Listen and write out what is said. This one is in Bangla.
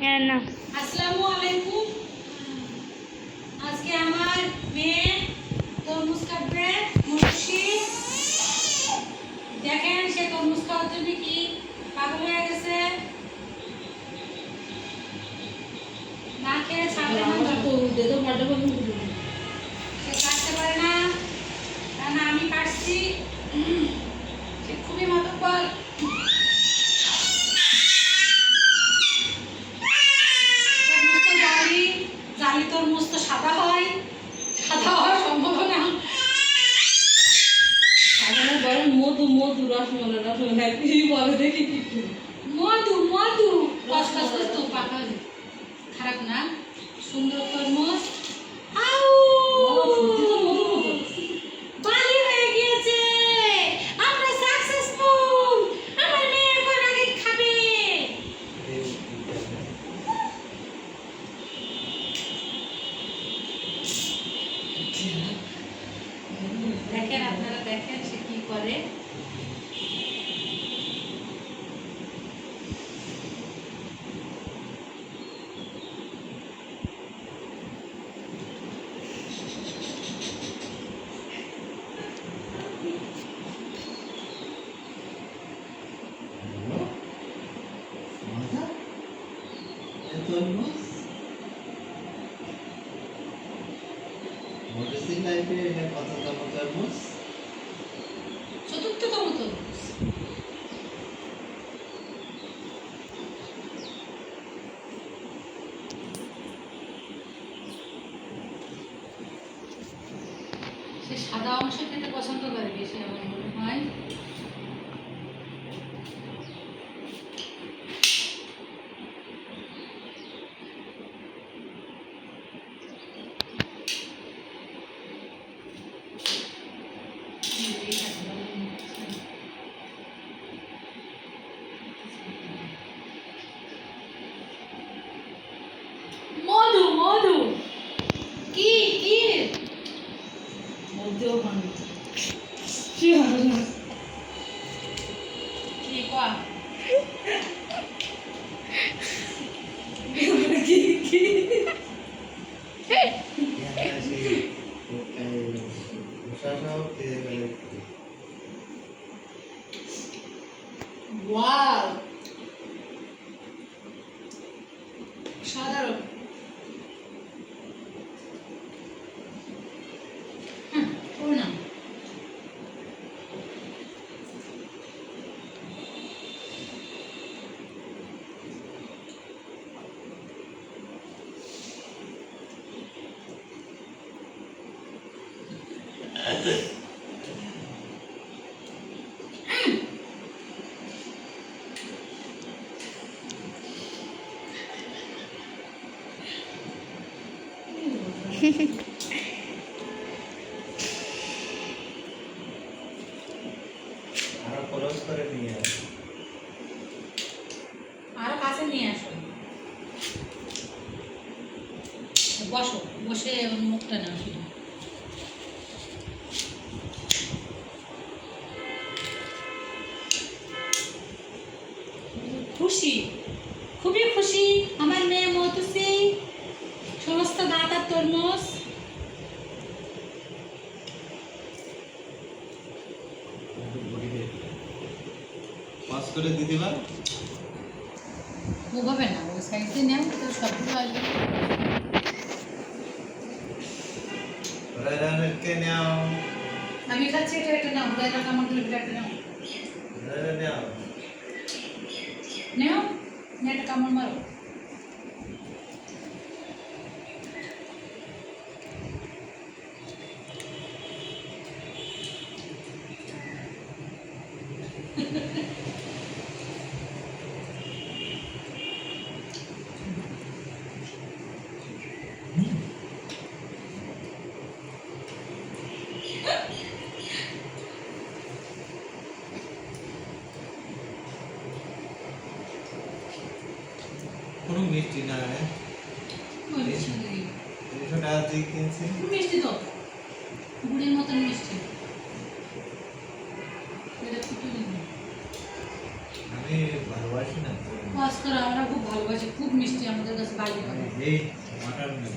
না। আসসালামু আলাইকুম। আজকে আমার মেয়ে তরমুজ কাটবে। মুর্শি দেখেন, সে তরমুজ খাওয়ার জন্য কি পাগল হয়ে গেছে। না খেয়ে ছাড়বে না, সে কাটতে পারে না, কারণ আমি কাটছি। সে খুবই মাতব্বর। জালি তরমুজ তো সাদা হয়, সাদা হওয়ার সম্ভাবনা। মধু মধু রসমালাই রসমালাই কি বলে দেখি মধু মধু তো পাকা খারাপ না, সুন্দর তরমুজ। বালি হয়ে গিয়েছে, আমরা সাকসেসফুল। আমার মেয়ে এখন আগে খাবে। দেখেন, আপনারা দেখেন সে কি করে। চতুর্থতম তরমুজ। সে সাদা অংশ খেতে পছন্দ করে বেশি, আমার মনে হয়। মধু মধু কি কি মধ্যেও পানি কি কয়া ওয়াও, সাধারণ। না আরো কাছে নিয়ে আসো। বসো, বসে ওর মুখটা নাও শুধু। খুশি, খুবই খুশি আমার মেয়ে মধুসি। সমস্ত দাঁত আর তরমুজ। পাস করে দিতে পার ওভাবে না, ওই সাইড দিয়ে নেও তো সবগুলো আসবে। কে নাও আমি খাচ্ছি, এটা একটা নাও, এটা কামড় দিলে এটা একটা নাও। নাও নেও, একটা কামড় মারো। কোনো মিষ্টি না মিষ্টি দিই। 300 টাকা দিয়ে কিনছি। মিষ্টি তো গুড়ের মতন মিষ্টি। এটা ফুটে দিবি। আমি ভালোবাসি না তো। ওয়াশ করা আমরা খুব ভালোবাসি, খুব মিষ্টি আমাদের কাছে বাইরে করে। এই মাটন নেই